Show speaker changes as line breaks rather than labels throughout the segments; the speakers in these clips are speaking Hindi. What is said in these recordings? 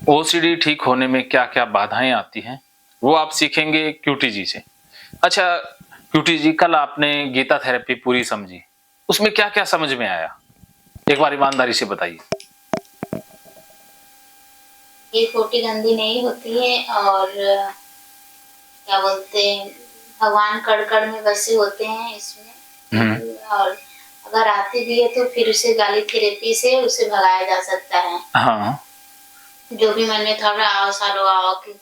ओसीडी ठीक होने में क्या-क्या बाधाएँ आती हैं, वो आप सीखेंगे क्यूटीजी से। अच्छा, क्यूटीजी कल आपने गीता थेरेपी पूरी समझी, उसमें क्या-क्या समझ में आया? एक बार ईमानदारी से बताइए।
ये खोटी गंदी नहीं होती है और क्या बोलते हैं, भगवान कण-कण में बसे होते हैं इसमें। और अगर आती भी है तो फिर उसे गाली थेरेपी से उसे भगाया जा सकता है।
हाँ।
जो भी मन में थोड़ा आओ सालो आओ कि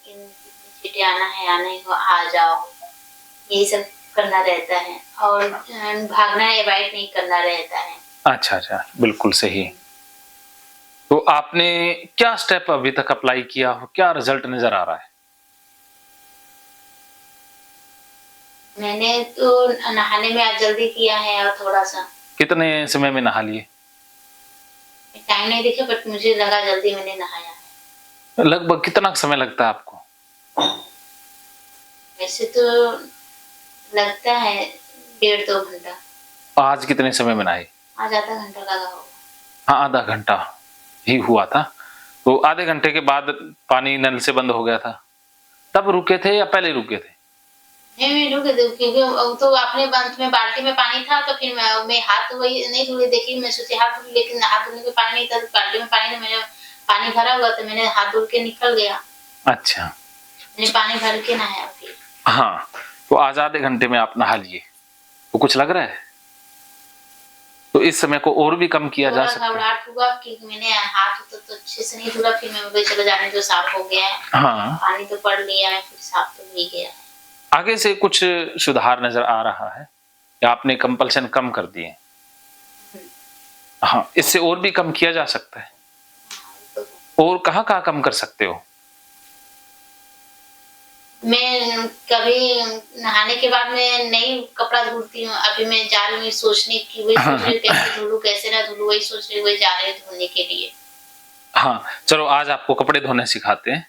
कितनी आना है आने को आ जाओ, यही सब करना रहता है और भागना अवॉइड नहीं करना रहता है।
अच्छा, अच्छा, बिल्कुल सही। तो आपने क्या स्टेप अभी तक अप्लाई किया हो? क्या रिजल्ट नज़र आ रहा है?
मैंने तो नहाने में आज जल्दी किया है और थोड़ा-सा।
कितने समय में नहा लिए?
टाइम नहीं देखा बट मुझे लगा जल्दी मैंने नहाया है।
लगभग कितना समय लगता है आपको?
वैसे तो लगता है 1.5-2 घंटा।
आज कितने समय में नहाए?
आज आधा घंटा लगा होगा।
हाँ, आधा घंटा ही हुआ था। तो आधे घंटे के बाद पानी नल से बंद हो गया था, तब रुके थे या पहले रुके थे?
नहीं, मैं रुक गई क्योंकि तो अपने अंत में बाल्टी में पानी था तो फिर मैं हाथ वही नहीं धुले देखी, मैं सोची हाथ धुल लेकिन हाथ धुलने को पानी नहीं था तो बाल्टी में पानी था, मैंने पानी भरा हुआ तो मैंने हाथ धुल के निकल गया।
अच्छा।
मैंने पानी भर के नहाया फिर।
हाँ, तो आज आधे घंटे में आप नहा लिए, तो कुछ लग रहा है? तो इस समय को और भी कम किया जा सकता है।
घबराहट हुआ कि मैंने हाथ तो अच्छे से नहीं धुला, फिर मैं चलो जाने दो साफ हो गया है।
हाँ।
पानी तो पड़ लिया है, फिर साफ तो हो ही गया है।
आगे से कुछ सुधार नज़र आ रहा है या आपने कंपल्शन कम कर दिए? हाँ, इससे और भी कम किया जा सकता है। और कहाँ-कहाँ कम कर सकते हो?
मैं कभी नहाने के बाद मैं नहीं कपड़ा धुलती हूँ, अभी मैं जा रही हूँ सोचने की वही सोच रही हूँ कैसे धुलूँ, कैसे ना धुलूँ वही सोच रही हूँ, वही जा रही हूँ धोने के लिए।
हाँ, चलो आज आपको कपड़े धोने सिखाते हैं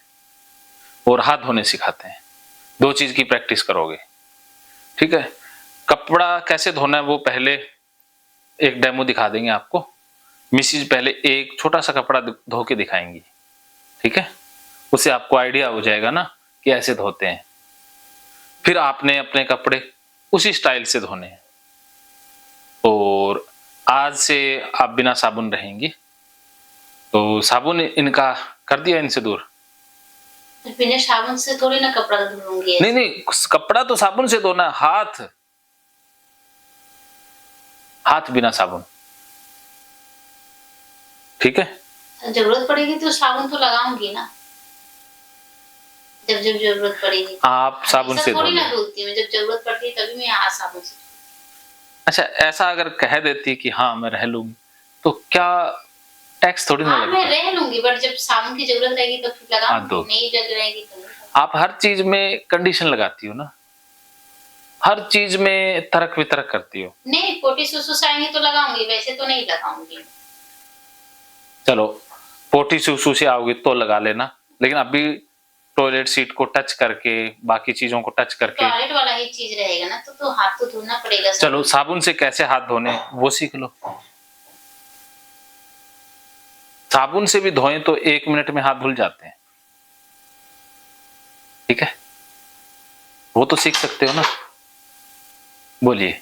और हाथ धोने सिखाते हैं। 2 चीज़ की प्रैक्टिस करोगे, ठीक है? कपड़ा कैसे धोना है वो पहले एक डेमो दिखा देंगे आपको। मिसेज़ पहले एक छोटा-सा कपड़ा धो के दिखाएँगी, ठीक है? उससे आपको आइडिया हो जाएगा ना कि ऐसे धोते हैं। फिर आपने अपने कपड़े उसी स्टाइल से धोने हैं। और आज से आप बिना साबुन रहेंगी, तो साबुन इनका कर दिया इनसे दूर?
बिना साबुन से थोड़ी ना कपड़ा धुलूँगी
नहीं,
ऐसे।
नहीं, कपड़ा तो साबुन से धोना है, हाथ। हाथ बिना साबुन। ठीक है?
ज़रूरत पड़ेगी तो साबुन तो लगाऊँगी ना। जब ज़रूरत पड़ेगी।
आप साबुन से
थोड़ी
धो
ना
लें।
धुलती हूँ, जब ज़रूरत पड़ती है तभी मैं हाथ साबुन से।
अच्छा, ऐसा अगर कह देती कि हाँ, मैं रह लूँगी, तो क्या टैक्स थोड़ी ना
हाँ, मैं
लगता?
रह लूँगी बट जब साबुन की ज़रूरत रहेगी तो फिर
हाँ,
लगाऊँगी,
तो
नहीं जब रहेगी तो नहीं।
आप हर चीज़ में कंडीशन लगाती हो ना? हर चीज़ में तर्क-वितर्क करती हो।
नहीं, पोटी सूसू आएँगी तो लगाऊँगी, वैसे तो नहीं लगाऊँगी।
चलो, पोटी सूसू से आओगी तो लगा लेना, लेकिन अभी टॉयलेट सीट को टच करके, बाकी चीज़ों को टच करके
टॉयलेट वाला ही चीज़ रहेगा ना, तो हाथ तो धोना पड़ेगा।
चलो, साबुन से कैसे हाथ धोने वो सीख लो। साबुन से भी धोएँ तो 1 मिनट में हाथ धुल जाते हैं। ठीक है? वो तो सीख सकते हो ना? बोलिए।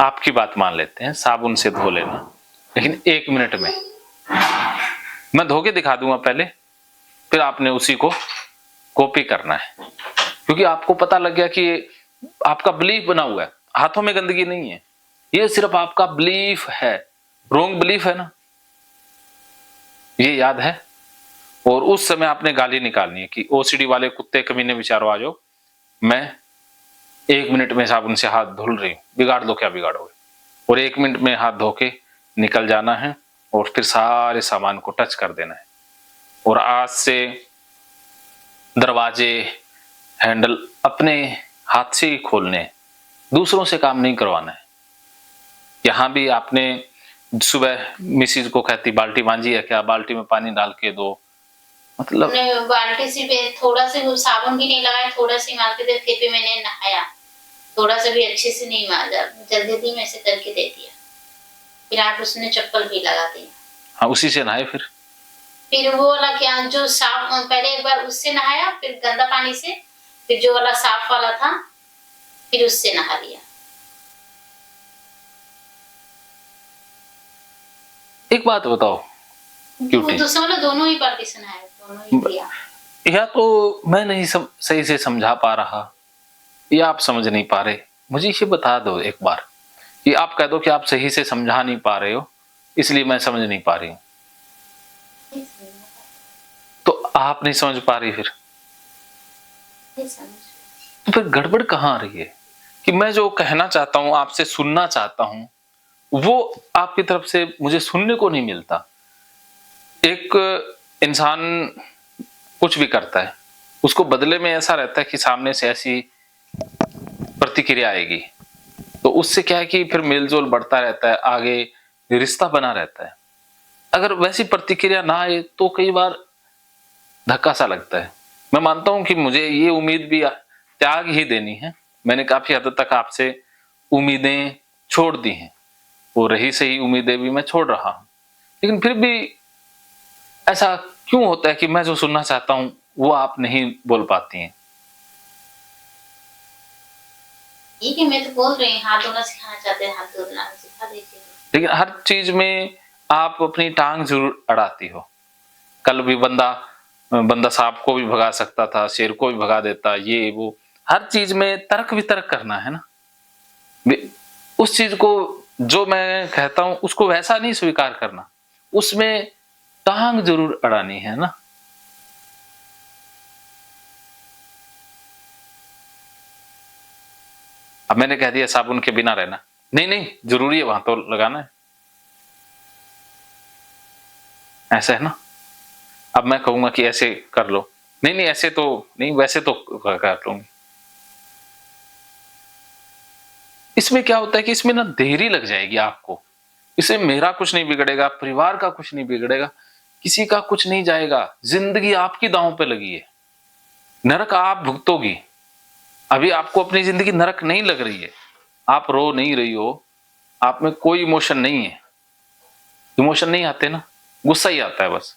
आपकी बात मान लेते हैं, साबुन से धो लेना, लेकिन 1 मिनट में। मैं धो के दिखा दूँगा पहले, फिर आपने उसी को कॉपी करना है। क्योंकि आपको पता लग गया कि आपका बिलीफ बना हुआ है, हाथों में गंदगी नहीं है। ये सिर्फ आपका बिलीफ है, रॉन्ग बिलीफ है ना? ये याद है? और उस समय आपने गाली निकालनी है कि ओसीडी वाले कुत्ते कमीने विचारो आ जाओ, मैं 1 मिनट में साबुन से हाथ धुल रही हूँ, बिगाड़ दो क्या बिगाड़ोगे? और 1 मिनट में हाथ धो के निकल जाना है और फिर सारे सामान को टच कर देना है। और आज से दरवाजे, हैंडल अपने हाथ से ही खोलने हैं, दूसरों से काम नहीं करवाना है। यहाँ भी आपने सुबह मिसेज को कहती बाल्टी मांझी है क्या, बाल्टी में पानी डाल के दो, मतलब
बाल्टी से थोड़ा सा साबुन भी नहीं लगाया, थोड़ा सा मार के दे फिर भी मैंने नहाया, थोड़ा सा भी अच्छे से नहीं मांजा, जल्दी में ऐसे करके दे दिया। फिर आप उसने चप्पल भी लगा दिया।
हाँ, उसी से नहाए फिर
फिर वो वाला क्या जो साफ, पहले एक बार उससे नहाया, फिर गंदा पानी से, फिर जो वाला साफ वाला था, फिर उससे नहा लिया।
एक बात बताओ क्यूटी,
दूसरा वाला दोनों ही पार्टीशन है, दोनों ही किया।
या तो मैं नहीं सही से समझा पा रहा, या आप समझ नहीं पा रहे। मुझे ये बता दो एक बार, कि आप कह दो कि आप सही से समझा नहीं पा रहे हो, इसलिए मैं समझ नहीं पा रही हूँ। तो आप नहीं समझ पा रही, फिर तो फिर गड़बड़ कहाँ आ रही है? कि मैं जो कहना चाहता हूं, आपसे सुनना चाहता हूं, वो आपकी तरफ से मुझे सुनने को नहीं मिलता। एक इंसान कुछ भी करता है, उसको बदले में ऐसा रहता है कि सामने से ऐसी प्रतिक्रिया आएगी, तो उससे क्या है कि फिर मेलजोल बढ़ता रहता है, आगे रिश्ता बना रहता है। अगर वैसी प्रतिक्रिया ना आए तो कई बार धक्का सा लगता है। मैं मानता हूं कि मुझे ये उम्मीद भी त्याग ही देनी है। मैंने काफी हद तक आपसे उम्मीदें छोड़ दी हैं, वो रही सही उम्मीदें भी मैं छोड़ रहा हूं, लेकिन फिर भी ऐसा क्यों होता है कि मैं जो सुनना चाहता हूं वो आप नहीं बोल पाती हैं?
ठीक है, मैं तो बोल रही हूँ, हाथ धोना सिखाना चाहते हैं, हाथ धोना सिखा दीजिए।
लेकिन हर चीज में आप अपनी टांग जरूर अड़ाती हो। कल भी बंदा सांप को भी भगा सकता था, शेर को भी भगा देता, ये वो हर चीज में तर्क वितर्क करना है ना। उस चीज को जो मैं कहता हूं उसको वैसा नहीं स्वीकार करना, उसमें टांग जरूर अड़ानी है ना। अब मैंने कह दिया साबुन के बिना रहना, नहीं नहीं जरूरी है, वहां तो लगाना है, ऐसा है ना। अब मैं कहूंगा कि ऐसे कर लो, नहीं नहीं ऐसे तो नहीं, वैसे तो कर लूंगी। इसमें क्या होता है कि इसमें ना देरी लग जाएगी आपको। इससे मेरा कुछ नहीं बिगड़ेगा, परिवार का कुछ नहीं बिगड़ेगा, किसी का कुछ नहीं जाएगा। जिंदगी आपकी दांव पे लगी है, नरक आप भुगतोगी। अभी आपको अपनी जिंदगी नरक नहीं लग रही है, आप रो नहीं रही हो, आप में कोई इमोशन नहीं है। इमोशन नहीं आते ना, गुस्सा ही आता है बस।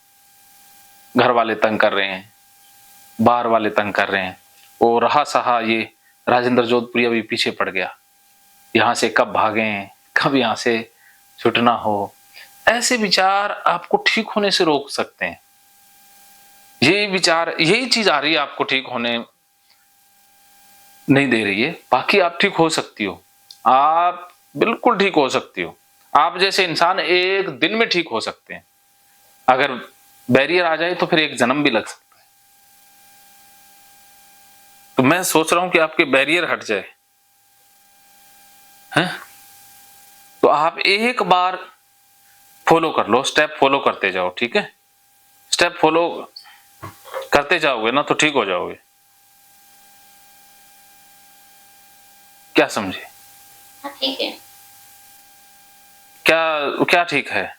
घर वाले तंग कर रहे हैं, बाहर वाले तंग कर रहे हैं, वो रहा सहा ये राजेंद्र जोधपुरी अभी पीछे पड़ गया, यहां से कब भागे, कब यहां से छुटना हो। ऐसे विचार आपको ठीक होने से रोक सकते हैं। ये विचार, यही चीज आ रही है आपको ठीक होने नहीं दे रही है। बाकी आप ठीक हो सकती हो, आप बिल्कुल ठीक हो सकती हो। आप जैसे इंसान एक दिन में ठीक हो सकते हैं। अगर बैरियर आ जाए तो फिर एक जन्म भी लग सकता है। तो मैं सोच रहा हूं कि आपके बैरियर हट जाए, हैं? तो आप एक बार फॉलो कर लो, स्टेप फॉलो करते जाओ, ठीक है? स्टेप फॉलो करते जाओगे ना तो ठीक हो जाओगे। क्या समझे?
हाँ ठीक है।
क्या क्या ठीक है?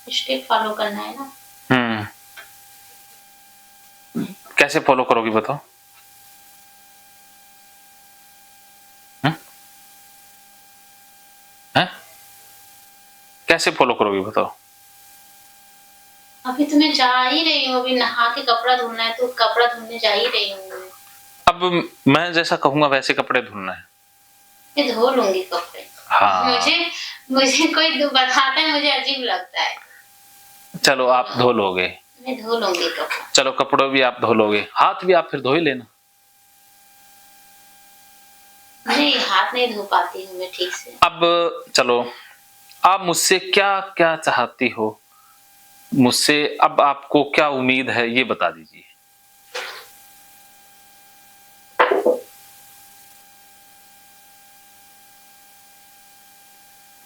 स्टेप फॉलो करना है ना।
कैसे फॉलो करोगी बताओ? हैं? कैसे फॉलो करोगी बताओ?
अभी तो मैं जा ही रही हूँ, अभी नहा के कपड़ा धोना है तो कपड़ा धोने जा ही रही हूँ।
अब मैं जैसा कहूंगा वैसे कपड़े धुलना है।
मैं धो लूंगी कपड़े।
हाँ,
मुझे कोई बताता है, मुझे अजीब लगता है।
चलो आप धो लोगे,
मैं धो लूंगी कपड़ा।
चलो कपड़ों भी आप धो लोगे, हाथ भी आप फिर धो ही लेना।
नहीं, हाथ नहीं धो पाती हूँ मैं ठीक से।
अब चलो, आप मुझसे क्या क्या चाहती हो, मुझसे अब आपको क्या उम्मीद है ये बता दीजिए।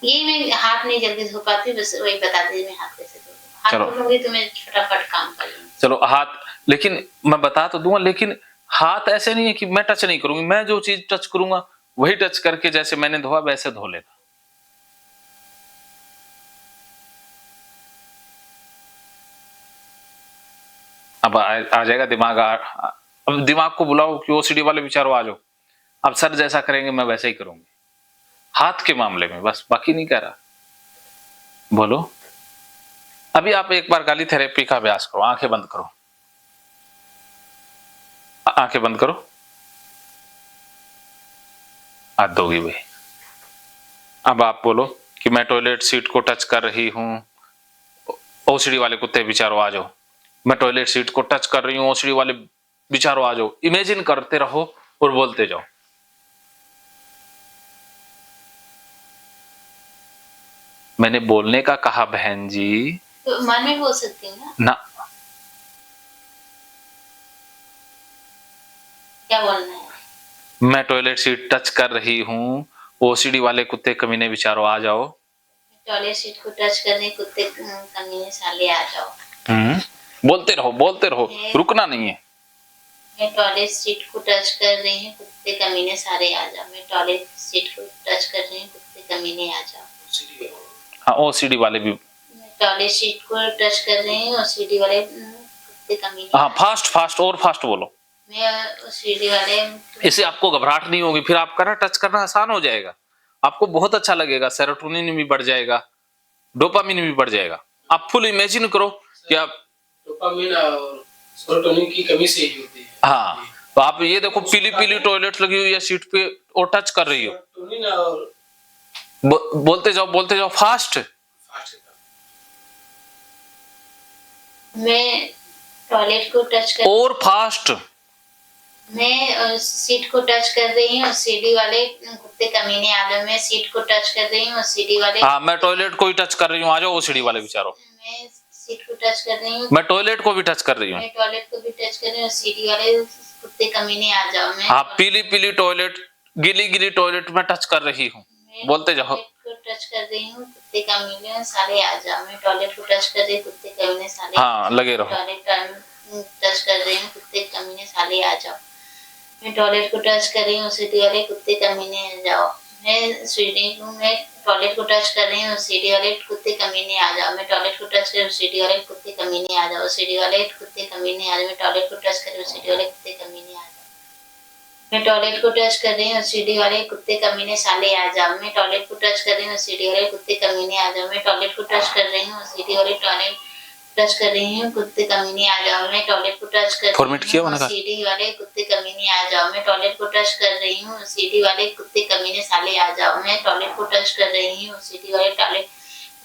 ये मैं हाथ नहीं जल्दी धो पाती, बस वही बता दीजिए मैं हाथ कैसे धो। हाथ धो लूंगी तो मैं फटाफट काम कर लूंगी।
चलो हाथ, लेकिन मैं बता तो दूंगा, लेकिन हाथ ऐसे नहीं है कि मैं टच नहीं करूंगी, मैं जो चीज टच करूंगा वही टच करके जैसे मैंने धोआ वैसे धो लेना। अब आ जाएगा दिमाग, अब दिमाग को बुलाओ कि ओसीडी वाले विचारों आ जाओ। अब सर जैसा करेंगे मैं वैसे ही करूंगी हाथ के मामले में, बस बाकी नहीं कह रहा। बोलो। अभी आप एक बार गाली थेरेपी का अभ्यास करो, आंखें बंद करो, आंखें बंद करो, हाथ धोगी भाई। अब आप बोलो कि मैं टॉयलेट सीट को टच कर रही हूँ, ओसीडी वाले कुत्ते बेचारो आ जाओ। मैं टॉयलेट सीट को टच कर रही हूँ, ओसीडी वाले बेचारो आ जाओ। इमेजिन करते रहो और बोलते जाओ। मैंने बोलने का कहा बहन जी।
तो मन में बोल सकती हूँ ना?
ना,
क्या बोलना है?
मैं टॉयलेट सीट टच कर रही हूँ, ओसीडी वाले कुत्ते कमीने बेचारो आ जाओ।
टॉयलेट सीट को टच करने कुत्ते कमीने साले आ जाओ।
बोलते रहो, बोलते रहो, रुकना नहीं है।
मैं टॉयलेट सीट को टच कर रही हूँ, कुत्ते कमीने सारे आ जाओ। मैं टॉयलेट सीट को टच कर रही हूँ, कुत्ते कमीने आ जाओ।
हाँ, ओसीडी वाले भी।
मैं टॉयलेट सीट को टच कर रही हूँ, ओसीडी वाले कुत्ते कमीने।
हाँ, फास्ट फास्ट और फास्ट बोलो।
मैं ओसीडी वाले।
इससे आपको घबराहट नहीं होगी, फिर आपका ना टच करना आसान हो जाएगा, आपको बहुत अच्छा लगेगा, सेरोटोनिन भी बढ़ जाएगा, डोपामिन भी बढ़ जाएगा। आप फुल इमेजिन करो कि आप
डोपामिन और सेरोटोनिन की कमी से ही होती है।
हाँ, तो आप ये देखो पीली पीली टॉयलेट लगी हुई है सीट पे और टच कर रही हो,
सेरोटोनिन और
बोलते जाओ फास्ट।
मैं टॉयलेट को टच कर
और फास्ट।
मैं सीट को टच कर रही हूँ, सीडी वाले कुत्ते कमीने आ जाओ। मैं सीट को टच कर रही हूँ, सीडी वाले।
हाँ, मैं टॉयलेट को ही टच कर रही हूँ, आ जाओ ओसीडी वाले बेचारो।
मैं सीट को टच कर रही हूँ,
मैं टॉयलेट को भी टच कर रही हूँ।
मैं टॉयलेट को भी टच कर रही हूँ, सीडी वाले कुत्ते कमीने आ जाओ। मैं
हाँ, पीली पीली टॉयलेट, गीली गीली टॉयलेट में टच कर रही हूँ, बोलते जाओ।
को टच कर रही हूँ, कुत्ते कमीने सारे आ जाओ। मैं टॉयलेट को टच कर रही हूँ, कुत्ते कमीने सारे।
हाँ, लगे रहो।
टॉयलेट टच कर रही हूँ, कुत्ते कमीने सारे आ जाओ। मैं टॉयलेट को टच कर रही हूँ, सीडी वाले कुत्ते कमीने आ जाओ। मैं टॉयलेट को टच कर रही हूँ, सीडी वाले कुत्ते कमीने आ जाओ। मैं टॉयलेट को टच कर रही हूँ, सीडी वाले कुत्ते कमीने आ जाओ। सीडी वाले कुत्ते कमीने आ जाओ। मैं टॉयलेट को टच कर रही हूँ, सीडी वाले कुत्ते कमीने आ जाओ। मैं टॉयलेट को टच कर रही हूँ, सीडी वाले कुत्ते कमीने साले आ जाओ। मैं टॉयलेट को टच कर रही हूँ, सीडी वाले कुत्ते कमीने आ जाओ। मैं टॉयलेट को टच कर रही हूँ, सीडी वाले टॉयलेट टच कर रही हूँ, कुत्ते कमीने आ जाओ। मैं टॉयलेट को टच कर रही हूँ, सीडी वाले कुत्ते कमीने आ जाओ। मैं टॉयलेट को टच कर रही हूँ, सीडी वाले कुत्ते कमीने साले आ जाओ। मैं टॉयलेट को टच कर रही हूँ, सीडी वाले टॉयलेट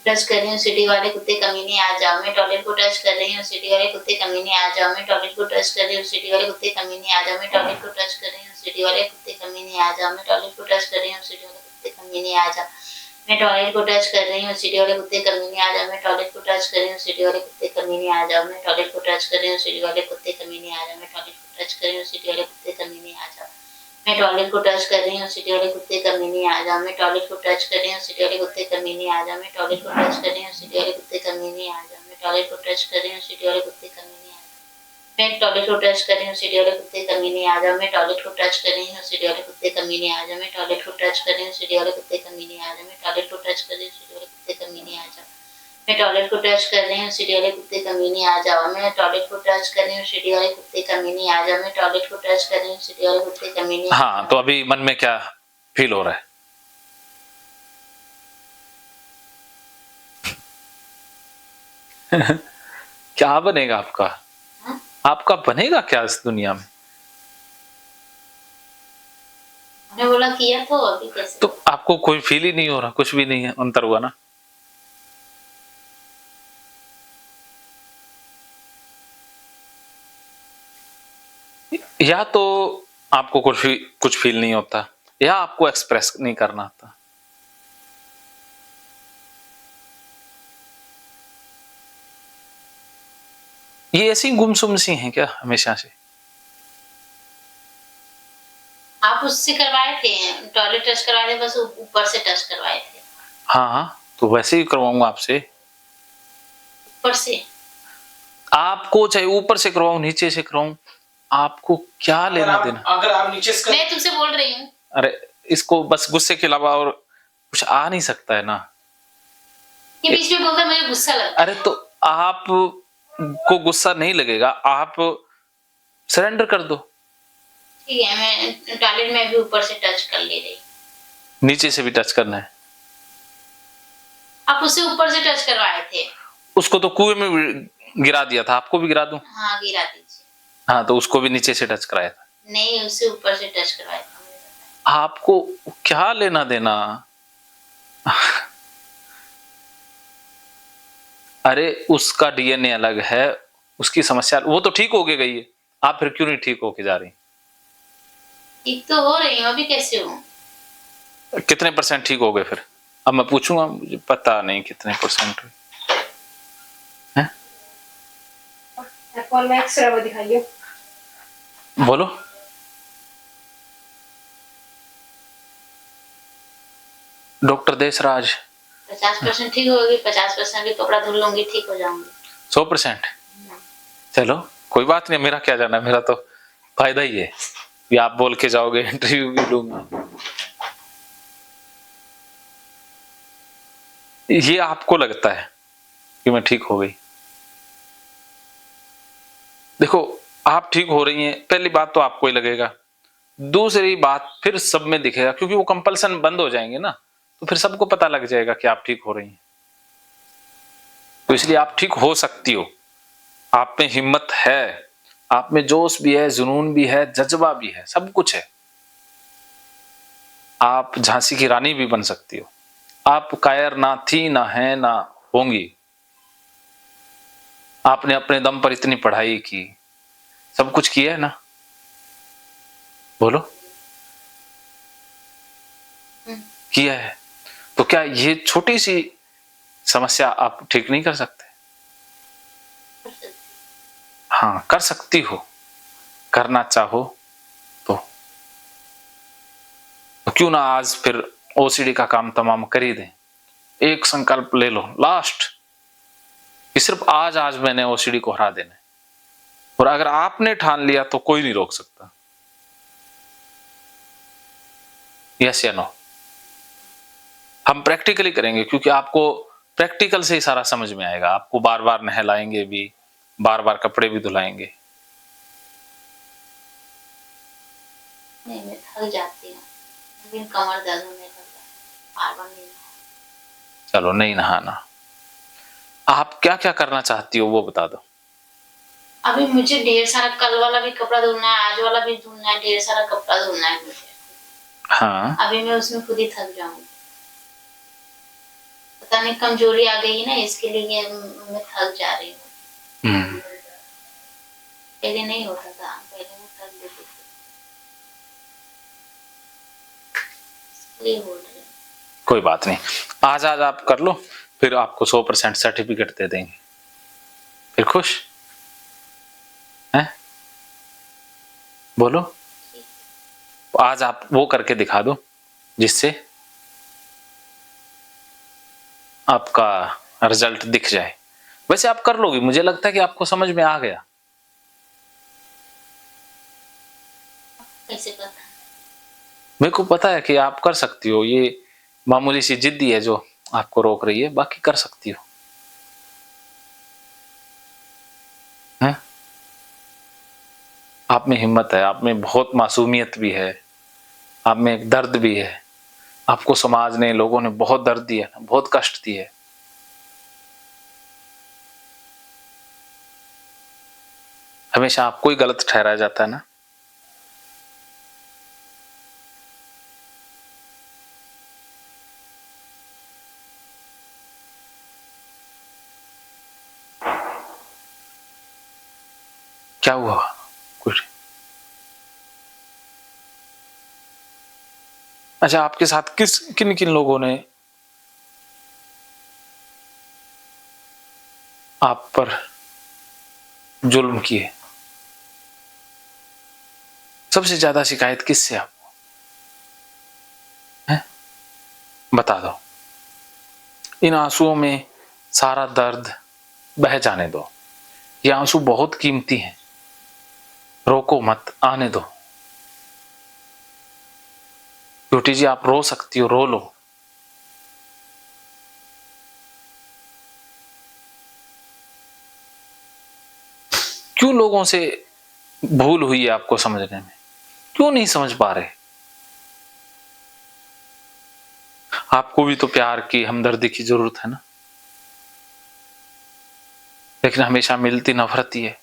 टच कर रही हूँ, सीडी वाले कुत्ते कमीने आ जाओ। मैं टॉयलेट को टच कर रही हूँ, सीडी वाले कुत्ते कमीने आ जाओ। मैं टॉयलेट को टच कर रही हूँ, सीडी वाले कुत्ते कमीने आ जाओ। मैं टॉयलेट को टच कर रही हूँ, सीडी वाले कुत्ते कमीने आ जाओ। मैं टॉयलेट को टच कर रही हूँ, सीडी वाले कुत्ते कमीने आ जाओ। मैं टॉयलेट को टच कर रही हूँ, सीडी वाले कुत्ते कमीने आ जाओ। मैं टॉयलेट को टच कर रही हूँ, सीडी वाले कुत्ते कमीने आ जाओ। मैं टॉयलेट को टच कर रही हूँ, सीडी वाले कुत्ते कमीने आ जाओ। मैं टॉयलेट को टच कर रही हूँ, सीडी वाले कुत्ते कमीने आ जाओ। मैं टॉयलेट को टच कर रही हूँ, सीडी वाले कुत्ते कमीने आ जाओ। मैं टॉयलेट को टच कर रही हूँ, सीडी वाले कुत्ते कमीने आ जाओ। मैं टॉयलेट को टच कर रही हूँ, सीडी वाले कुत्ते कमीने आ जाओ। मैं टॉयलेट को टच कर रही हूँ, सीडी वाले कुत्ते कमीने आ जाओ। मैं टॉयलेट को टच कर रही हूँ, सीडी वाले कुत्ते कमीने आ जाओ। मैं टॉयलेट को टच कर रही हूँ, सीडी वाले कुत्ते कमीने आ जाओ। मैं टॉयलेट को टच कर रही हूँ, सीडी वाले कुत्ते कमीने आ जाओ। मैं टॉयलेट को टच कर रही हूँ, सीडी वाले कुत्ते कमीने आ जाओ। मैं टॉयलेट को टच कर रही हूँ, सीडी वाले कुत्ते कमीने आ जाओ। मैं टॉयलेट को टच कर रही हूँ, सीडी वाले कुत्ते कमीने आ जाओ। मैं टॉयलेट को टच कर रही हूँ, सीडी वाले कुत्ते कमीने।
हाँ, तो अभी मन में क्या फील हो रहा है? क्या बनेगा आपका?
हाँ?
आपका बनेगा क्या इस दुनिया में?
मैंने बोला किया तो अभी कैसे?
तो आपको कोई फील ही नहीं हो रहा, कुछ भी नहीं है, अंतर हुआ ना? या तो आपको कुछ फील नहीं होता, या आपको एक्सप्रेस नहीं करना आता। ये ऐसी गुमसुम सी हैं क्या हमेशा से?
आप उससे करवाए थे, टॉयलेट टच करवाए थे, बस ऊपर से टच करवाए थे।
हाँ, तो वैसे ही करवाऊंगा आपसे।
ऊपर से?
आपको चाहे ऊपर से करवाऊं, नीचे से करवाऊं, आपको क्या लेना देना?
अगर आप नीचे से
मैं तुमसे बोल रही हूँ।
अरे, इसको बस गुस्से के अलावा और कुछ आ नहीं सकता है ना।
ये बीच में बोलता मुझे गुस्सा लगता है।
अरे, तो आप को गुस्सा नहीं लगेगा, आप सरेंडर कर दो।
ठीक है, मैं टॉयलेट में भी ऊपर से टच कर ले रही।
नीचे से भी टच करना है?
आप उससे ऊपर से टच करवाए थे।
उसको तो कुएं में गिरा दिया था, आपको भी गिरा दूं?
हाँ गिरा दीजिए।
हाँ, तो उसको भी नीचे से टच कराया था।
नहीं, उससे ऊपर से टच करवाया था, मुझे पता
आपको क्या लेना देना? अरे उसका डीएनए अलग है, उसकी समस्या, वो तो ठीक होके गई है, आप फिर क्यों नहीं ठीक होके जा रही?
है। ठीक तो हो रही हूँ, अभी कैसे हूँ?
कितने % ठीक हो गए फिर? अब मैं पूछूंगा, मुझे पता नहीं कितने % हुए।
कौन में एक्सरे वो दिखाइए।
बोलो। डॉक्टर देशराज।
50% ठीक होगी, 50% भी कपड़ा धुल लूंगी, ठीक हो जाऊंगी।
100%? चलो कोई बात नहीं, मेरा क्या जाना है, मेरा तो फायदा ही है कि आप बोल के जाओगे, इंटरव्यू भी लूंगा। ये आपको लगता है कि मैं ठीक हो गई? देखो, आप ठीक हो रही हैं, पहली बात तो आपको ही लगेगा, दूसरी बात फिर सब में दिखेगा, क्योंकि वो कंपल्सन बंद हो जाएंगे ना, तो फिर सबको पता लग जाएगा कि आप ठीक हो रही हैं। तो इसलिए आप ठीक हो सकती हो, आप में हिम्मत है, आप में जोश भी है, जुनून भी है, जज्बा भी है, सब कुछ है। आप झांसी की रानी भी बन सकती हो। आप कायर ना थी, ना है, ना होंगी। आपने अपने दम पर इतनी पढ़ाई की, सब कुछ किया है ना? बोलो। किया है, तो क्या ये छोटी सी समस्या आप ठीक नहीं कर सकते? हाँ, कर सकती हो, करना चाहो तो क्यों ना आज फिर ओसीडी का काम तमाम कर ही दें। एक संकल्प ले लो लास्ट, कि सिर्फ आज मैंने ओसीडी को हरा देना है, और अगर आपने ठान लिया तो कोई नहीं रोक सकता। यस या नो? हम प्रैक्टिकली करेंगे, क्योंकि आपको प्रैक्टिकल से ही सारा समझ में आएगा। आपको बार बार नहलाएंगे भी, बार बार कपड़े भी धुलाएंगे।
नहीं, मैं थक जाती हूँ, लेकिन कमर दर्द होने लगता है, बार-बार नहीं नहाना।
चलो नहीं नहाना, आप क्या क्या करना चाहती हो वो बता दो।
अभी मुझे ढेर सारा, कल वाला भी कपड़ा धुलना है, आज वाला भी धुलना है, ढेर सारा कपड़ा धुलना है मुझे।
हाँ,
अभी मैं उसमें खुद ही थक जाऊंगी, पता नहीं कमजोरी आ गई है ना, इसके लिए मैं थक जा रही हूँ। पहले नहीं होता था, पहले मैं थक देती थी, इसलिए बोल रही हूँ।
कोई बात नहीं, आज आप कर लो, फिर आपको 100% सर्टिफिकेट दे देंगे, फिर खुश हैं? बोलो। आज आप वो करके दिखा दो जिससे आपका रिजल्ट दिख जाए। वैसे आप कर लोगी, मुझे लगता है कि आपको समझ में आ गया।
कैसे पता?
मेरे को पता है कि आप कर सकती हो, ये मामूली सी जिद्दी है जो आपको रोक रही है, बाकी कर सकती हो। हैं? आप में हिम्मत है, आप में बहुत मासूमियत भी है, आप में एक दर्द भी है। आपको समाज ने, लोगों ने बहुत दर्द दिया, बहुत कष्ट दिए। हमेशा आपको ही गलत ठहराया जाता है ना। क्या हुआ? कुछ? अच्छा, आपके साथ किन किन लोगों ने आप पर जुल्म किए? सबसे ज्यादा शिकायत किससे आपको है? बता दो। इन आंसुओं में सारा दर्द बह जाने दो। ये आंसू बहुत कीमती हैं, रोको मत, आने दो। ब्यूटी जी, आप रो सकती हो, रो लो। क्यों लोगों से भूल हुई है आपको समझने में? क्यों नहीं समझ पा रहे? आपको भी तो प्यार की, हमदर्दी की जरूरत है ना। लेकिन हमेशा मिलती नफरत ही है।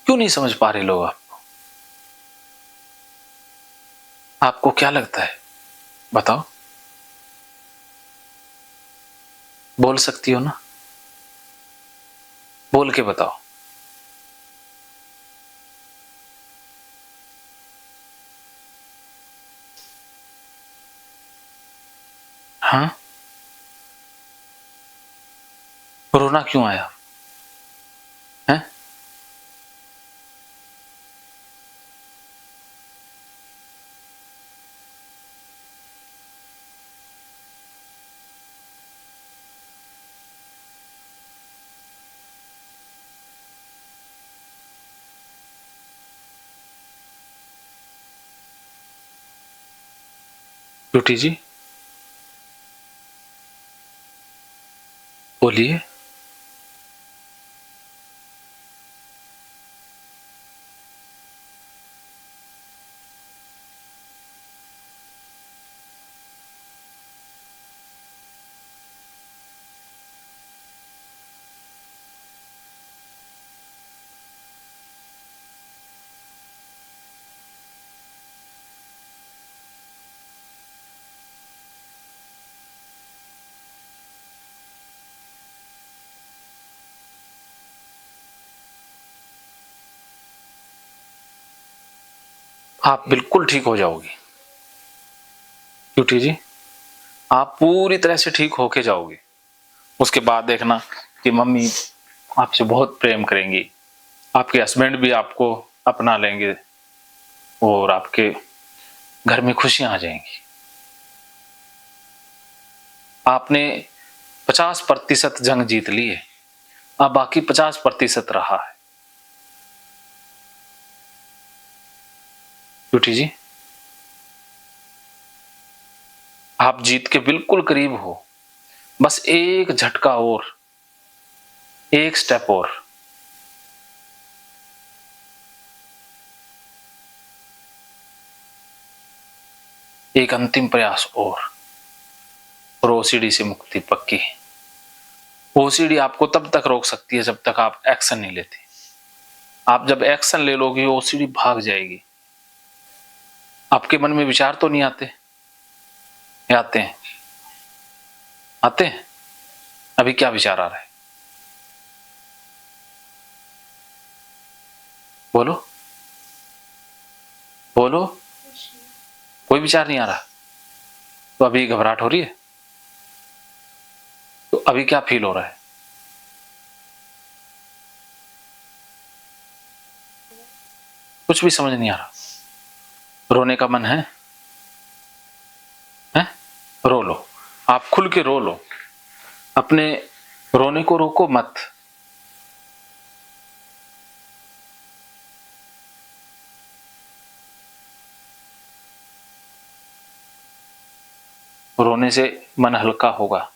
क्यों नहीं समझ पा रहे लोग आपको? आपको क्या लगता है? बताओ, बोल सकती हो ना? बोल के बताओ। हाँ, रोना क्यों आया है? ब्यूटी जी, बोलिए। आप बिल्कुल ठीक हो जाओगी ब्यूटी जी, आप पूरी तरह से ठीक होके जाओगे। उसके बाद देखना कि मम्मी आपसे बहुत प्रेम करेंगी, आपके हस्बैंड भी आपको अपना लेंगे और आपके घर में खुशियां आ जाएंगी। आपने 50% जंग जीत ली है, अब बाकी 50% रहा है। ब्यूटी जी, आप जीत के बिल्कुल करीब हो, बस एक झटका और, एक स्टेप और। एक अंतिम प्रयास और ओसीडी से मुक्ति पक्की। ओसीडी आपको तब तक रोक सकती है जब तक आप एक्शन नहीं लेते। आप जब एक्शन ले लोगे ओसीडी भाग जाएगी। आपके मन में विचार तो नहीं आते? या आते हैं? आते हैं? अभी क्या विचार आ रहा है? बोलो बोलो। कोई विचार नहीं आ रहा? तो अभी घबराहट हो रही है? तो अभी क्या फील हो रहा है? कुछ भी समझ नहीं आ रहा? रोने का मन है? हैं? रो लो, आप खुल के रो लो, अपने रोने को रोको मत। रोने से मन हल्का होगा।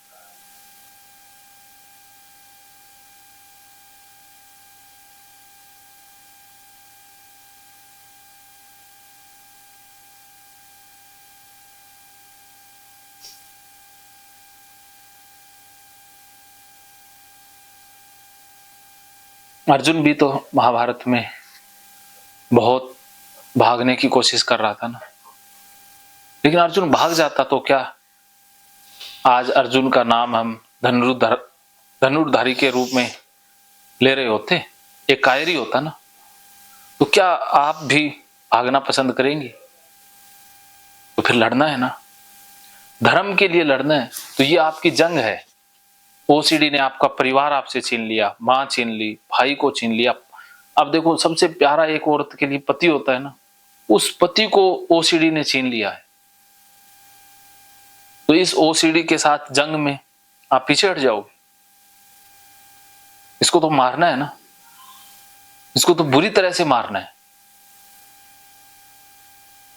अर्जुन भी तो महाभारत में बहुत भागने की कोशिश कर रहा था ना, लेकिन अर्जुन भाग जाता तो क्या आज अर्जुन का नाम हम धनुर्धारी के रूप में ले रहे होते? एक कायरी होता ना। तो क्या आप भी भागना पसंद करेंगे? तो फिर लड़ना है ना, धर्म के लिए लड़ना है। तो ये आपकी जंग है। ओसीडी ने आपका परिवार आपसे छीन लिया, मां छीन ली, भाई को छीन लिया। अब देखो, सबसे प्यारा एक औरत के लिए पति होता है ना, उस पति को ओसीडी ने छीन लिया है। तो इस ओसीडी के साथ जंग में आप पीछे हट जाओगे? इसको तो मारना है ना, इसको तो बुरी तरह से मारना है,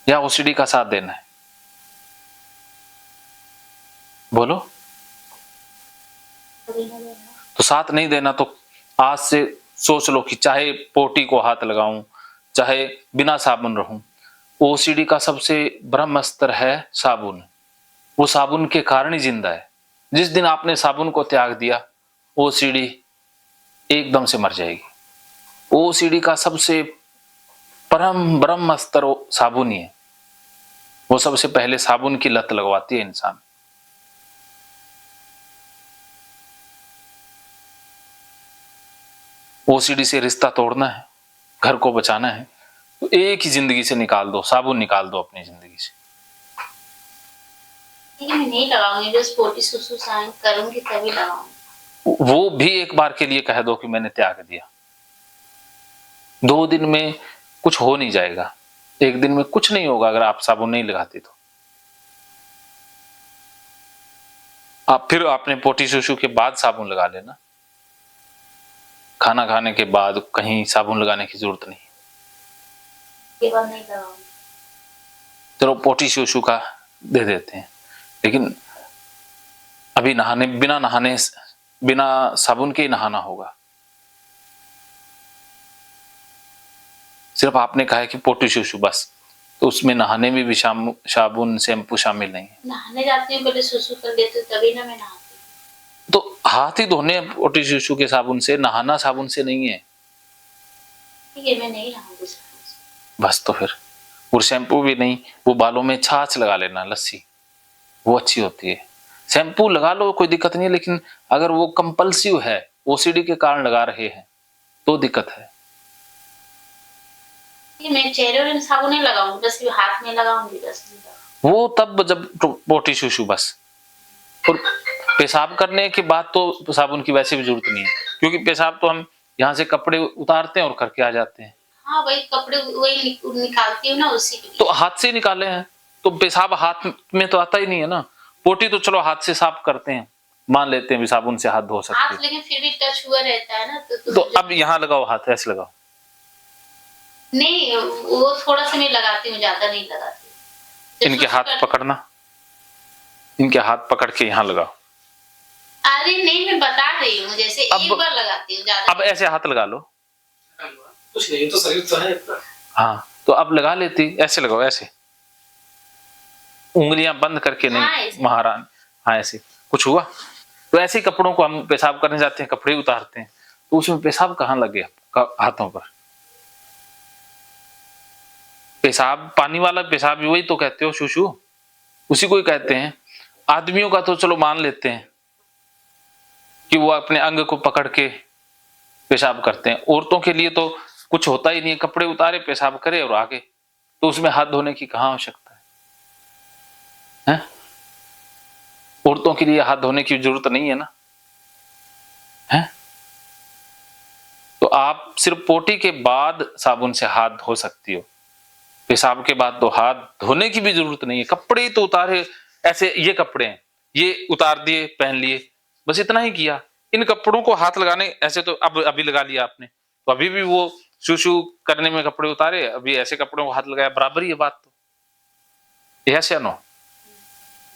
या ओसीडी का साथ देना है? बोलो। तो साथ नहीं देना तो आज से सोच लो कि चाहे पोटी को हाथ लगाऊं, चाहे बिना साबुन रहूं, ओसीडी का सबसे ब्रह्म अस्त्र है साबुन। वो साबुन के कारण ही जिंदा है। जिस दिन आपने साबुन को त्याग दिया, ओसीडी एकदम से मर जाएगी। ओसीडी का सबसे परम ब्रह्म अस्त्र साबुन ही है। वो सबसे पहले साबुन की लत लगवाती है इंसान। ओसीडी से रिश्ता तोड़ना है, घर को बचाना है, तो एक ही जिंदगी से निकाल दो, साबुन निकाल दो अपनी जिंदगी से।
मैं नहीं लगाऊंगी, बस पोटी सुसु साइन करूंगी तभी लगाऊंगी।
वो भी एक बार के लिए कह दो कि मैंने त्याग दिया। 2 दिन में कुछ हो नहीं जाएगा, 1 दिन में कुछ नहीं होगा अगर आप साबुन नहीं लगाते तो। आप फिर आपने पोटी सुसु के बाद साबुन लगा लेना, खाना खाने के बाद कहीं साबुन लगाने की जरूरत नहीं।
के बाद नहीं लगाऊंगी।
चलो पोटी सुसु का दे देते हैं, लेकिन अभी बिना साबुन के ही नहाना होगा। सिर्फ आपने कहा है कि पोटी सुसु बस, तो उसमें नहाने में भी साबुन शैम्पू शामिल नहीं है।
नहाने जाती हूँ, पहले सुसु कर लेती हूँ तभी ना मैं नहाती हूँ।
तो हाथ ही धोने पोटी सुसु के साबुन से, नहाना साबुन से नहीं है।
ठीक है, मैं नहीं नहाऊंगी साबुन से।
बस तो फिर, और शैम्पू भी नहीं, वो बालों में छाछ लगा लेना, लस्सी, वो अच्छी होती है। शैम्पू लगा लो, कोई दिक्कत नहीं है, लेकिन अगर वो कंपल्सिव है, ओसीडी के कारण लगा रहे हैं, तो दिक्कत है।
मैं चेहरे में साबुन नहीं लगाऊंगी, बस हाथ में लगाऊंगी बस।
वो तब जब पोटी सुसु बस। और पेशाब करने के बाद तो साबुन की वैसे भी जरूरत नहीं है, क्योंकि पेशाब तो हम यहाँ से कपड़े उतारते हैं और करके आ जाते हैं।
हाँ, वही कपड़े वही निकालती हूँ ना, उसी के लिए।
तो हाथ से निकाले हैं, तो पेशाब हाथ में तो आता ही नहीं है ना। पोटी तो चलो हाथ से साफ करते हैं, मान लेते हैं भी साबुन से हाथ धो सकते हैं।
हाथ लेकिन फिर भी टच हुआ रहता है ना,
तो अब यहाँ लगाओ हाथ, ऐसे लगाओ।
नहीं, वो थोड़ा सा मैं लगाती हूँ, ज्यादा नहीं लगाती।
इनके हाथ पकड़ना, इनके हाथ पकड़ के यहाँ लगाओ।
अरे नहीं, मैं बता रही हूँ, जैसे एक बार लगाती हूँ, ज्यादा।
अब ऐसे हाथ लगा लो।
कुछ नहीं, तो शरीर तो है इतना।
हाँ, तो अब लगा लेती, ऐसे लगाओ, ऐसे उंगलियां बंद करके नहीं, महारानी। हाँ, ऐसे कुछ हुआ तो ऐसे ही कपड़ों को हम पेशाब करने जाते हैं, कपड़े उतारते हैं, तो उसमें पेशाब कहाँ लग गया हाथों पर। पेशाब पानी वाला पेशाब भी वही तो कहते हो, सुसु, उसी को ही कहते हैं। आदमियों का तो चलो मान लेते हैं कि वो अपने अंग को पकड़ के पेशाब करते हैं। औरतों के लिए तो कुछ होता ही नहीं है, कपड़े उतारे, पेशाब करे और आगे, तो उसमें हाथ धोने की कहाँ आवश्यकता है? औरतों के लिए हाथ धोने की जरूरत नहीं है ना, है? तो आप सिर्फ पोटी के बाद साबुन से हाथ धो सकती हो, पेशाब के बाद तो हाथ धोने की भी जरूरत नहीं है। कपड़े तो उतारे, ऐसे ये कपड़े हैं, ये उतार दिए, पहन लिए, बस इतना ही किया। इन कपड़ों को हाथ लगाने, ऐसे तो अब अभी लगा लिया आपने, तो अभी भी वो सुसु करने में कपड़े उतारे, अभी ऐसे कपड़ों को हाथ लगाया, बराबर ही है बात। तो यह से नो,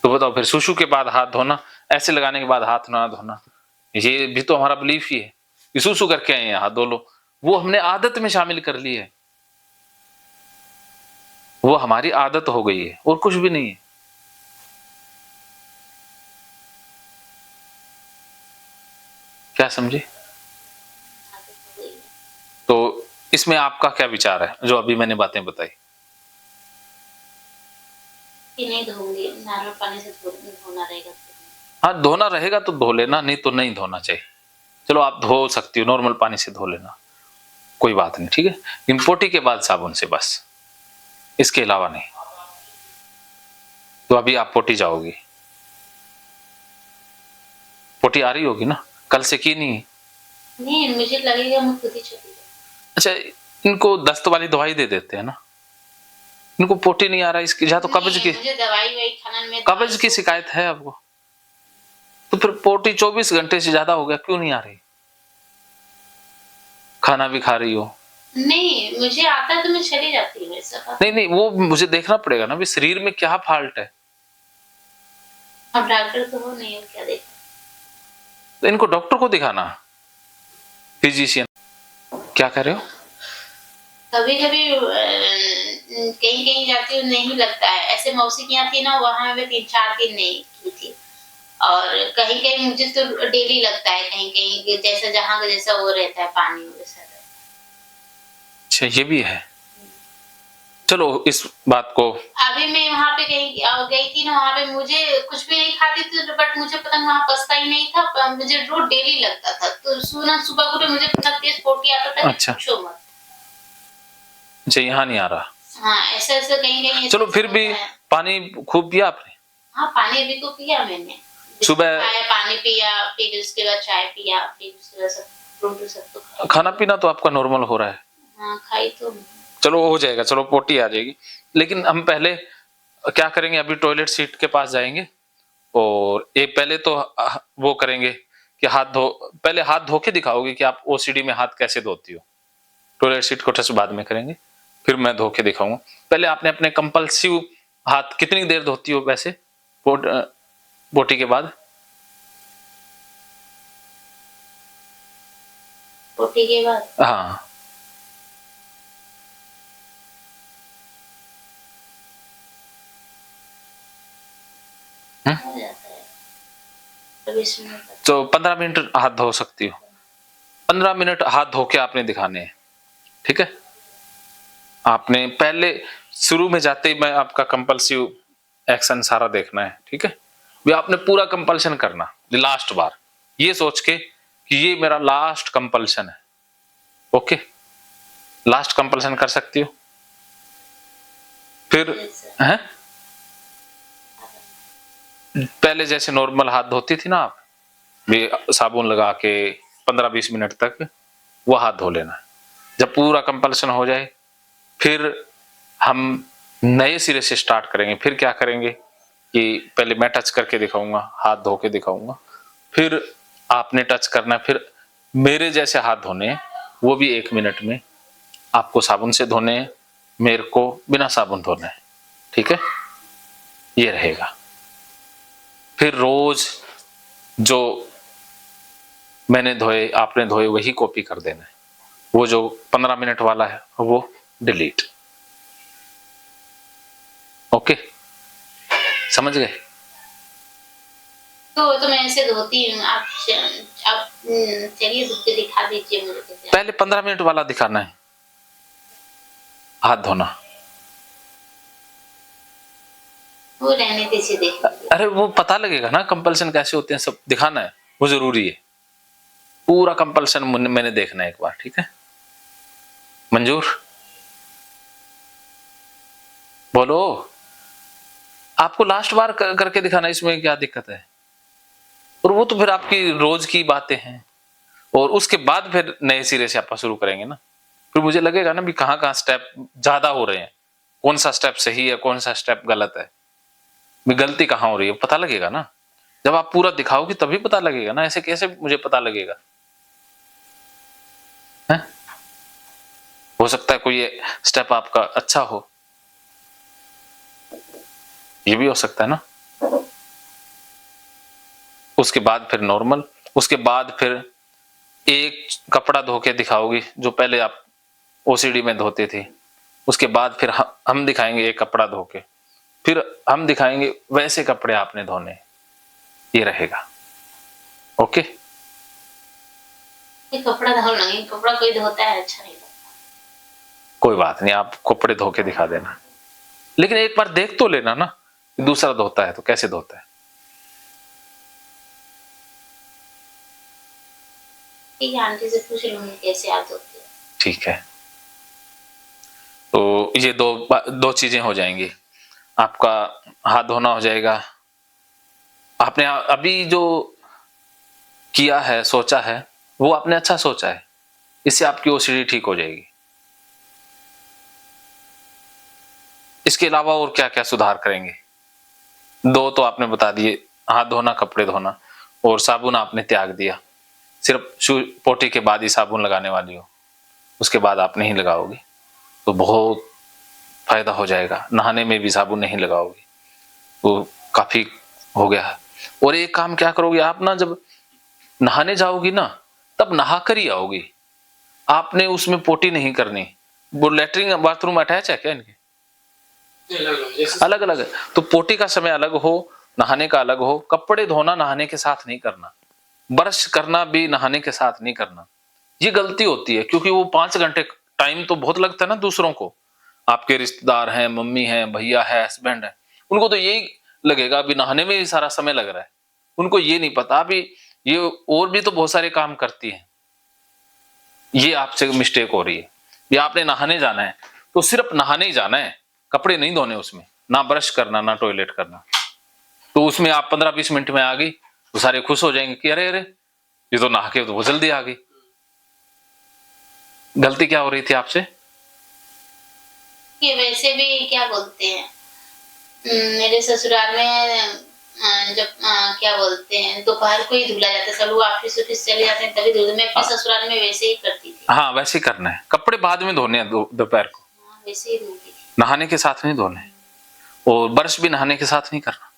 तो बताओ फिर सुसु के बाद हाथ धोना, ऐसे लगाने के बाद हाथ ना धोना, ये भी तो हमारा बिलीफ ही है कि सुसु करके आए हैं हाथ धो लो। वो हमने आदत में शामिल कर ली है, वो हमारी आदत हो गई है, और कुछ भी नहीं है। क्या समझे? तो इसमें आपका क्या विचार है, जो अभी मैंने बातें बताई?
नहीं धोऊंगी, नॉर्मल पानी से धोना रहेगा।
हाँ, धोना रहेगा तो धो लेना, नहीं तो नहीं धोना चाहिए। चलो आप धो सकती हो, नॉर्मल पानी से धो लेना, कोई बात नहीं, ठीक है। इन पोटी के बाद साबुन से बस, इसके अलावा नहीं। तो अभी आप पोटी जाओगी, पोटी आ रही होगी ना, कल से की नहीं?
नहीं, मुझे लगेगा मैं खुद ही चली जाऊँ।
अच्छा, इनको दस्त वाली दवाई दे देते हैं ना, इनको पोटी नहीं आ रहा, इसकी या तो कब्ज की,
मुझे दवाई वही खाना में
कब्ज की शिकायत है आपको, तो फिर पोटी 24 घंटे से ज्यादा हो गया, क्यों नहीं आ रही? खाना भी खा रही हो?
नहीं, मुझे आता है तो मैं चली जाती हूँ ऐसा।
नहीं, वो मुझे देखना पड़ेगा ना भी शरीर में क्या फॉल्ट है।
अब डॉक्टर तो हो नहीं, क्या देखा?
तो इनको डॉक्टर को दिखाना, फिजिशियन। क्या कह रहे हो?
कभी कभी कहीं कहीं जाती हूँ नहीं लगता है। ऐसे मौसी की यहाँ थी ना, वहां मैं 3-4 दिन नहीं की थी। और कहीं कहीं मुझे तो डेली लगता है, कहीं कहीं जैसा जहाँ का जैसा वो रहता है, पानी वैसा रहता है।
अच्छा, ये भी है। चलो इस बात को,
अभी मैं वहां पे गई थी ना, वहां पे मुझे कुछ भी नहीं खाती थी, बट मुझे पता नहीं वहां पछता ही नहीं था, मुझे रोज डेली लगता था। तो सुबह को मुझे इतना तेज पोटी आता था कि
अच्छा।
पूछो मत।
अच्छा, यहाँ नहीं आ रहा।
हाँ, ऐसा ऐसा कहीं कहीं
चलो फिर भी पानी खूब पिया आपने?
हाँ, पानी भी तो पिया मैंने।
सुबह
खाया, पानी पिया, फिर उसके बाद चाय पिया, फिर उसके बाद सब फ्रूट सब तो खाया।
खाना पीना तो आपका नॉर्मल हो रहा है।
हाँ, खाई तो।
चलो हो जाएगा, चलो पोटी आ जाएगी। लेकिन हम पहले क्या करेंगे, अभी टॉयलेट सीट के पास जाएंगे और ये पहले तो वो करेंगे कि पहले हाथ धो के दिखाओगे कि आप ओसीडी में हाथ कैसे धोती हो। टॉयलेट सीट को टच बाद में करेंगे, फिर मैं धो के दिखाऊंगा। पहले आपने अपने कंपल्सिव हाथ कितनी देर धोती हो वैसे पोटी के बाद?
पोटी के बाद
हाँ,
हो जाता है 20 मिनट तक।
तो 15 मिनट हाथ धो सकती हो। 15 मिनट हाथ धो के आपने दिखाने हैं, ठीक है? आपने पहले शुरू में जाते ही मैं आपका कंपल्सिव एक्शन सारा देखना है, ठीक है? भी आपने पूरा कंपल्शन करना लास्ट बार, ये सोच के कि ये मेरा लास्ट कंपल्शन है। ओके, लास्ट कंपल्शन कर सकती हो। फिर हैं, पहले जैसे नॉर्मल हाथ धोती थी ना आप, भी साबुन लगा के 15-20 मिनट तक वो हाथ धो लेना। जब पूरा कंपल्शन हो जाए फिर हम नए सिरे से स्टार्ट करेंगे। फिर क्या करेंगे कि पहले मैं टच करके दिखाऊंगा, हाथ धो के दिखाऊंगा, फिर आपने टच करना, फिर मेरे जैसे हाथ धोने हैं, वो भी 1 मिनट में। आपको साबुन से धोने हैं, मेरे को बिना साबुन धोना है, ठीक है? ये रहेगा। फिर रोज जो मैंने धोए आपने धोए वही कॉपी कर देना है। वो जो 15 मिनट वाला है वो डिलीट। ओके, समझ गए?
तो मैं ऐसे धोती हूँ। आप चलिए धो के दिखा दीजिए मुझे कैसे।
पहले 15 मिनट वाला दिखाना है, हाथ धोना।
वो रहने दीजिए, देख लीजिए।
अरे वो पता लगेगा ना कंपल्सन कैसे होते हैं, सब दिखाना है, वो जरूरी है। पूरा कंपल्सन मैंने देखना है एक बार, ठीक है? मंजूर, बोलो। आपको लास्ट बार करके दिखाना, इसमें क्या दिक्कत है? और वो तो फिर आपकी रोज की बातें हैं, और उसके बाद फिर नए सिरे से आप शुरू करेंगे ना। फिर मुझे लगेगा ना भी कहाँ कहाँ स्टेप ज्यादा हो रहे हैं, कौन सा स्टेप सही है, कौन सा स्टेप गलत है, भी गलती कहाँ हो रही है, पता लगेगा ना। जब आप पूरा दिखाओगे तभी पता लगेगा ना, ऐसे कैसे मुझे पता लगेगा? है? हो सकता है कोई स्टेप आपका अच्छा हो, ये भी हो सकता है ना। उसके बाद फिर नॉर्मल, उसके बाद फिर एक कपड़ा धो के दिखाओगी जो पहले आप ओसीडी में धोते थे। उसके बाद फिर हम दिखाएंगे एक कपड़ा धो के, फिर हम दिखाएंगे वैसे कपड़े आपने धोने। ये रहेगा। ओके,
ये कपड़ा धो लेंगे, कपड़ा कोई धोता है अच्छा नहीं लगता।
कोई बात नहीं, आप कपड़े धो के दिखा देना, लेकिन एक बार देख तो लेना ना दूसरा धोता है तो कैसे धोता है।
ठीक है, आंटी से पूछ लूंगी कैसे आप धोते हो।
ठीक है, तो ये दो चीजें हो जाएंगी। आपका हाथ धोना हो जाएगा। आपने अभी जो किया है, सोचा है, वो आपने अच्छा सोचा है, इससे आपकी ओसीडी ठीक हो जाएगी। इसके अलावा और क्या क्या सुधार करेंगे? दो तो आपने बता दिए, हाथ धोना, कपड़े धोना, और साबुन आपने त्याग दिया। सिर्फ पोटी के बाद ही साबुन लगाने वाली हो, उसके बाद आप नहीं लगाओगी तो बहुत फायदा हो जाएगा। नहाने में भी साबुन नहीं लगाओगी तो काफी हो गया। और एक काम क्या करोगे आप ना, जब नहाने जाओगी ना तब नहा कर ही आओगी। आपने उसमें पोटी नहीं करनी। वो लेटरिन बाथरूम अटैच है क्या इनके? अलग अलग है। तो पोटी का समय अलग हो, नहाने का अलग हो। कपड़े धोना नहाने के साथ नहीं करना, ब्रश करना भी नहाने के साथ नहीं करना। ये गलती होती है, क्योंकि वो 5 घंटे टाइम तो बहुत लगता है ना दूसरों को। आपके रिश्तेदार हैं, मम्मी हैं, भैया है, हस्बैंड है, उनको तो यही लगेगा अभी नहाने में ही सारा समय लग रहा है। उनको ये नहीं पता अभी ये और भी तो बहुत सारे काम करती हैं। ये आपसे मिस्टेक हो रही है। ये आपने नहाने जाना है तो सिर्फ नहाने ही जाना है, कपड़े नहीं धोने उसमें, ना ब्रश करना, ना टॉयलेट करना। तो उसमें आप 15-20 मिनट में आ गई तो सारे खुश हो जाएंगे कि अरे अरे ये तो नहा के तो बहुत जल्दी आ गई। गलती क्या हो रही थी आपसे?
कि वैसे भी क्या बोलते हैं, मेरे ससुराल में जब क्या बोलते हैं दोपहर को ही धुला जाता है। सब लोग ऑफिस ऑफिस चले जाते हैं तभी धुलते। मैं अपने ससुराल में वैसे ही करती थी।
हाँ वैसे ही करना है, कपड़े बाद में धोने हैं दोपहर को।
हाँ, वैसे ही धुलती थी।
नहाने के साथ नहीं धोने, और ब्रश भी नहाने के साथ नहीं करना,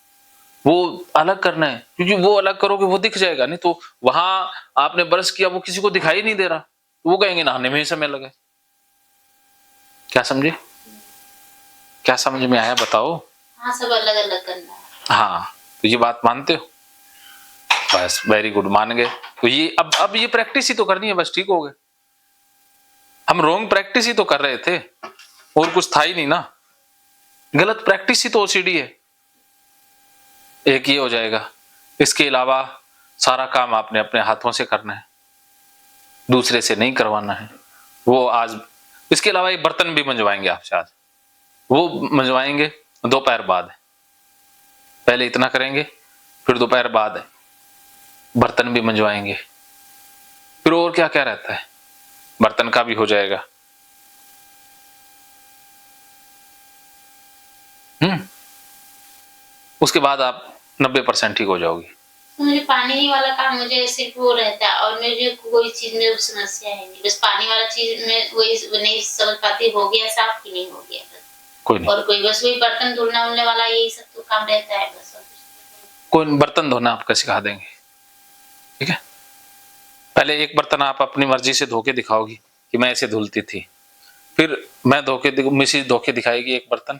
वो अलग करना है। क्योंकि वो अलग करोगे वो दिख जाएगा, नहीं तो वहां आपने ब्रश किया वो किसी को दिखाई नहीं दे रहा, वो कहेंगे नहाने में ही समय लगे। क्या समझे? क्या समझ में आया बताओ?
हाँ, सब अलग अलग करना है।
हाँ तो ये बात मानते हो? बस वेरी गुड, मान गए। तो ये अब ये प्रैक्टिस ही तो करनी है, बस ठीक हो गए। हम रॉन्ग प्रैक्टिस ही तो कर रहे थे, और कुछ था ही नहीं ना। गलत प्रैक्टिस ही तो ओसीडी है। एक ये हो जाएगा। इसके अलावा सारा काम आपने अपने हाथों से करना है, दूसरे से नहीं करवाना है। वो आज इसके अलावा ये बर्तन भी मंजवाएंगे आपसे, आज वो मंजवाएंगे दोपहर बाद। पहले इतना करेंगे, फिर दोपहर बाद बर्तन भी मंजवाएंगे। फिर और क्या क्या रहता है, बर्तन का भी हो जाएगा। उसके बाद आप 90% ठीक हो जाओगी।
तो मुझे पानी वाला काम मुझे सिर्फ वो रहता है, और मुझे कोई चीज में समस्या है नहीं। बस पानी वाला चीज में वही नहीं समझ पाती, हो गया साफ कि नहीं हो गया, बस।
कोई नहीं,
और कोई बस वही बर्तन धुलना उलने वाला यही सब तो काम रहता है बस।
कोई बर्तन धोना आपका सिखा देंगे, ठीक है। पहले एक बर्तन आप अपनी मर्जी से धो के दिखाओगी कि मैं ऐसे धुलती थी, फिर मैं मिसेज धो के दिखाएगी एक बर्तन,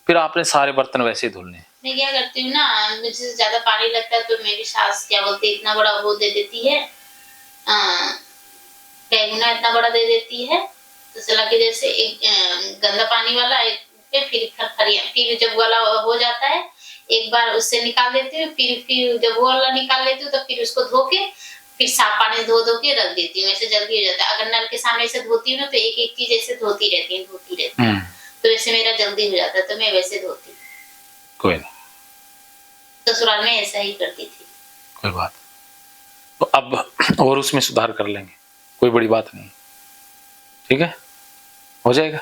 फिर आपने सारे बर्तन वैसे ही धुलने।
मैं क्या करती हूँ ना, मुझे ज्यादा पानी लगता है तो मेरी सास क्या बोलती है, इतना बड़ा वो दे देती है, कैगुना इतना बड़ा दे देती है, तो सला के जैसे एक गंदा पानी वाला एक पे फिर खरखरिया, फिर जब वाला हो जाता है एक बार उससे निकाल देती हूँ, फिर जब वो वाला निकाल लेती हूँ तो फिर उसको धो के फिर साफ पानी धो के रख देती हूँ। ऐसे जल्दी हो जाता है। अगर नल के सामने से धोती हूँ ना तो एक एक चीज ऐसे धोती रहती है तो वैसे मेरा जल्दी हो जाता है, तो मैं वैसे धोती हूँ।
कोई नहीं,
ससुराल में ऐसा ही करती थी।
कोई बात। तो अब और उसमें सुधार कर लेंगे, कोई बड़ी बात नहीं, ठीक है, हो जाएगा।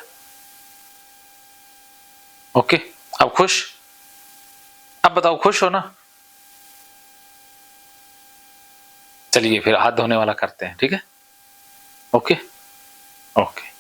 ओके, अब खुश? अब बताओ खुश हो ना? चलिए फिर हाथ धोने वाला करते हैं, ठीक है। Okay okay.